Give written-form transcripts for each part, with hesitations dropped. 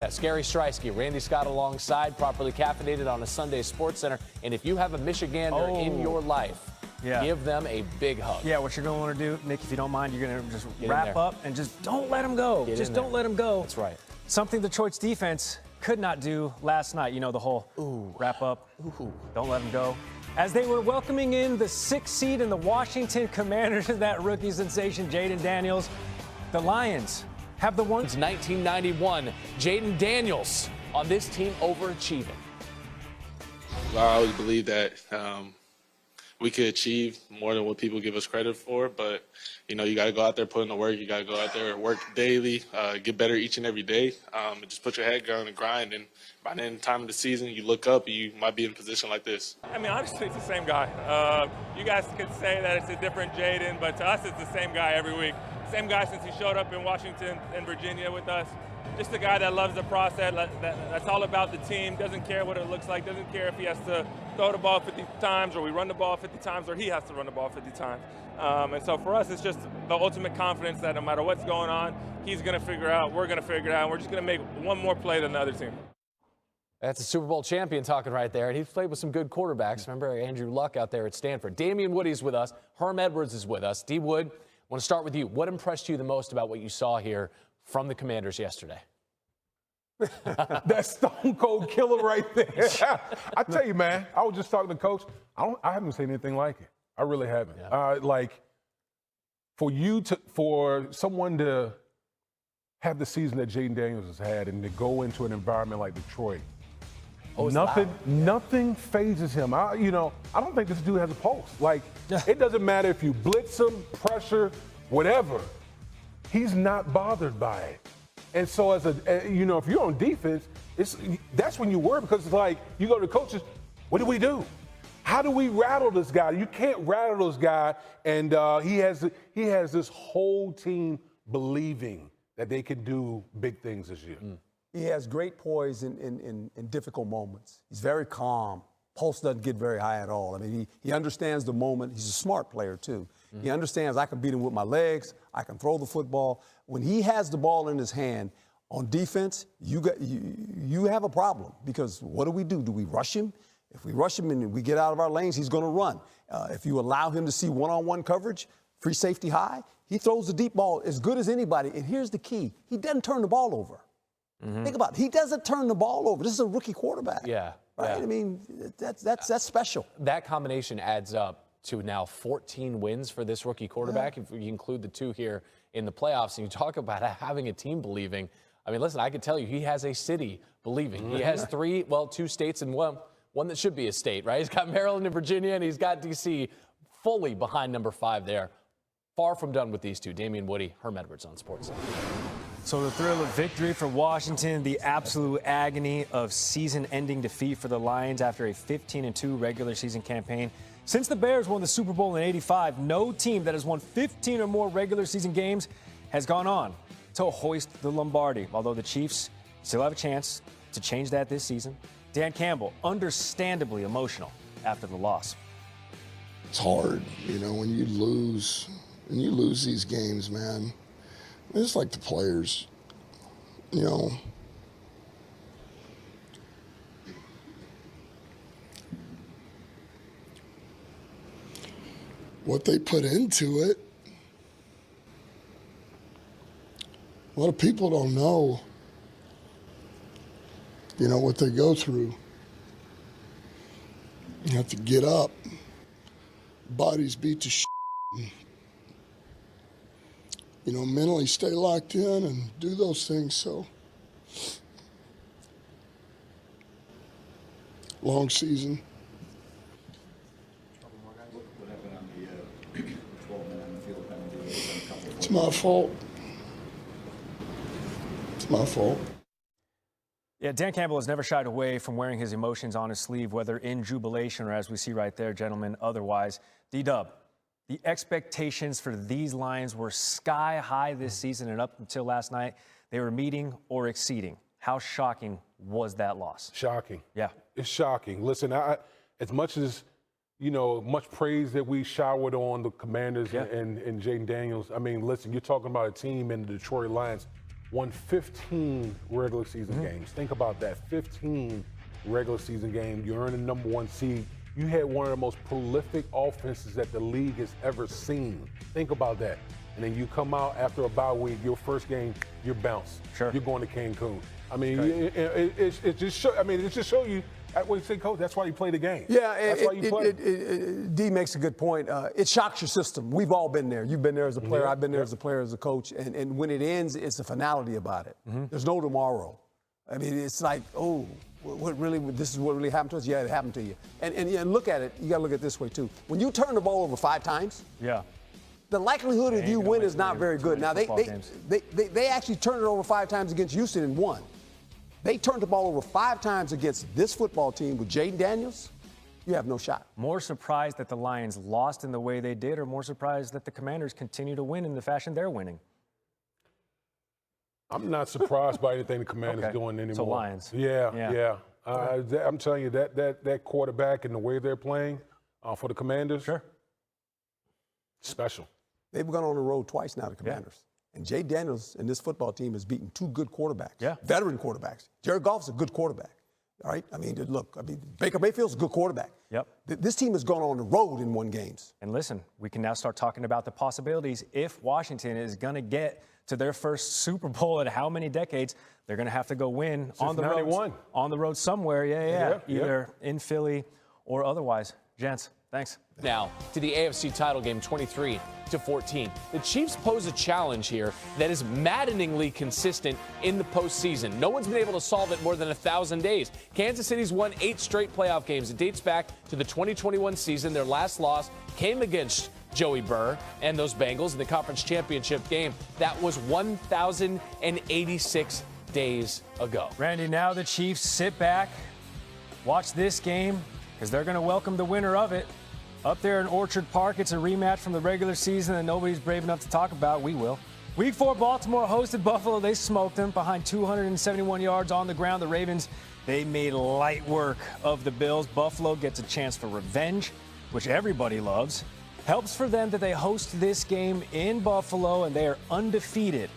Yes, Gary Streisky, Randy Scott alongside, properly caffeinated on a Sunday SportsCenter. And if you have a Michigander in your life, give them a big hug. Yeah, what you're going to want to do, Nick, if you don't mind, you're going to just wrap up and just don't let them go. Just don't let them go. That's right. Something Detroit's defense could not do last night. You know, the whole wrap up, don't let them go. As they were welcoming in the 6th seed in the Washington Commanders and that rookie sensation, Jayden Daniels, the Lions have the one. It's 1991. Jayden Daniels on this team overachieving. I always believe that we could achieve more than what people give us credit for, but you know, you got to go out there, put in the work. You got to go out there and work daily, get better each and every day, and just put your head down and grind. And by the end of the time of the season, you look up, you might be in a position like this. I mean, honestly, it's the same guy. You guys could say that it's a different Jayden, but to us, it's the same guy every week. Same guy since he showed up in Washington and Virginia with us. Just a guy that loves the process, that's all about the team, doesn't care what it looks like, doesn't care if he has to throw the ball 50 times or we run the ball 50 times or he has to run the ball 50 times. And so for us, it's just the ultimate confidence that no matter what's going on, he's going to figure out, we're going to figure it out, and we're just going to make one more play than the other team. That's a Super Bowl champion talking right there, and he's played with some good quarterbacks. Remember Andrew Luck out there at Stanford. Damian Woody's with us. Herm Edwards is with us. D. Wood, I want to start with you. What impressed you the most about what you saw here from the Commanders yesterday? That stone cold killer right there. I tell you, man, I was just talking to Coach. I haven't seen anything like it. I really haven't. Yeah. Like for someone to have the season that Jayden Daniels has had and to go into an environment like Detroit, nothing phases him. I don't think this dude has a pulse. Like, it doesn't matter if you blitz him, pressure, whatever. He's not bothered by it. And so if you're on defense, that's when you worry, because it's like you go to the coaches, what do we do? How do we rattle this guy? You can't rattle this guy, and he has this whole team believing that they can do big things this year. He has great poise in difficult moments. He's very calm. Pulse doesn't get very high at all. I mean, he understands the moment. He's a smart player, too. He understands I can beat him with my legs. I can throw the football. When he has the ball in his hand on defense, you have a problem, because what do? Do we rush him? If we rush him and we get out of our lanes, he's going to run. If you allow him to see one-on-one coverage, free safety high, he throws the deep ball as good as anybody. And here's the key. He doesn't turn the ball over. Think about it. He doesn't turn the ball over. This is a rookie quarterback. Yeah. Right? Yeah. I mean, that's special. That combination adds up to now 14 wins for this rookie quarterback, if you include the 2 here in the playoffs. And you talk about having a team believing. I mean, listen, I can tell you he has a city believing. He has 2 states and one that should be a state, right? He's got Maryland and Virginia, and he's got D.C. fully behind number 5 there. Far from done with these two. Damian Woody, Herm Edwards on SportsCenter. So the thrill of victory for Washington, the absolute agony of season-ending defeat for the Lions after a 15-2 regular season campaign. Since the Bears won the Super Bowl in '85, no team that has won 15 or more regular season games has gone on to hoist the Lombardi, although the Chiefs still have a chance to change that this season. Dan Campbell, understandably emotional after the loss. It's hard, when you lose these games, man. It's like the players, what they put into it. A lot of people don't know, what they go through. You have to get up, bodies beat to shit. Mentally stay locked in and do those things. So, long season. It's my fault. It's my fault. Yeah, Dan Campbell has never shied away from wearing his emotions on his sleeve, whether in jubilation or, as we see right there, gentlemen, otherwise. D-Dub, the expectations for these Lions were sky high this season, and up until last night, they were meeting or exceeding. How shocking was that loss? Shocking. Yeah. It's shocking. Listen, as much as, much praise that we showered on the Commanders and Jayden Daniels, I mean, listen, you're talking about a team in the Detroit Lions won 15 regular season games. Think about that, 15 regular season games. You earned the #1 seed. You had one of the most prolific offenses that the league has ever seen. Think about that. And then you come out after a bye week, your first game, you're bounced. Sure. You're going to Cancun. I mean, it just show you. What you say, Coach? That's why you play the game. Yeah, that's why you play. D makes a good point. It shocks your system. We've all been there. You've been there as a player. I've been there as a player, as a coach. And when it ends, it's a finality about it. There's no tomorrow. I mean, it's like, oh, this is what really happened to us? Yeah, it happened to you. And look at it. You got to look at it this way, too. When you turn the ball over 5 times, the likelihood of you win is not very good. Now, they actually turned it over 5 times against Houston and won. They turned the ball over 5 times against this football team with Jayden Daniels. You have no shot. More surprised that the Lions lost in the way they did, or more surprised that the Commanders continue to win in the fashion they're winning? I'm not surprised by anything the Commanders doing anymore. So Lions. Yeah. I'm telling you, that quarterback and the way they're playing for the Commanders, special. They've gone on the road twice now, the Commanders. And Jayden Daniels and this football team has beaten 2 good quarterbacks, veteran quarterbacks. Jared Goff's a good quarterback, all right? I mean, look, Baker Mayfield's a good quarterback. This team has gone on the road and won games. And listen, we can now start talking about the possibilities. If Washington is going to get to their first Super Bowl in how many decades, they're going to have to go win on the road somewhere. Either in Philly or otherwise. Gents, thanks. Now to the AFC title game, 23-14. The Chiefs pose a challenge here that is maddeningly consistent in the postseason. No one's been able to solve it more than 1,000 days. Kansas City's won 8 straight playoff games. It dates back to the 2021 season. Their last loss came against Joey Burr and those Bengals in the conference championship game. That was 1,086 days ago. Randy, now the Chiefs sit back, watch this game, because they're going to welcome the winner of it. Up there in Orchard Park, it's a rematch from the regular season that nobody's brave enough to talk about. We will. Week 4, Baltimore hosted Buffalo. They smoked them behind 271 yards on the ground. The Ravens, they made light work of the Bills. Buffalo gets a chance for revenge, which everybody loves. Helps for them that they host this game in Buffalo, and they are undefeated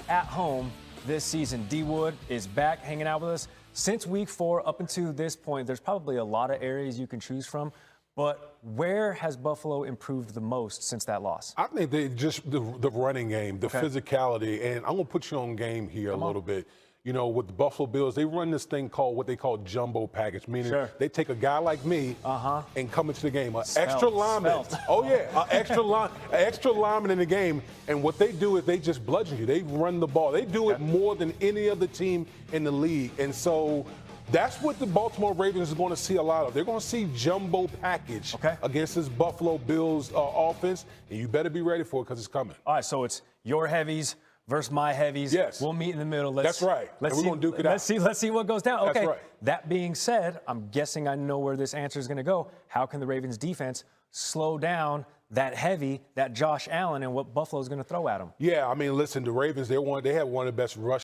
at home this season. D Wood is back hanging out with us. Since week 4 up until this point, there's probably a lot of areas you can choose from. But where has Buffalo improved the most since that loss? I think they just the running game, the physicality, and I'm going to put you on game here a little bit. You know, with the Buffalo Bills, they run this thing called what they call jumbo package, meaning they take a guy like me and come into the game, an extra lineman. Extra lineman in the game, and what they do is they just bludgeon you. They run the ball. They do it more than any other team in the league, and so that's what the Baltimore Ravens is going to see a lot of. They're going to see jumbo package against this Buffalo Bills offense, and you better be ready for it because it's coming. All right, so it's your heavies versus my heavies. Yes. We'll meet in the middle. That's right. We're going to duke it out. Let's see what goes down. Okay. That's right. That being said, I'm guessing I know where this answer is going to go. How can the Ravens defense slow down that heavy, that Josh Allen, and what Buffalo's going to throw at him? Yeah, I mean, listen, the Ravens, they have one of the best rush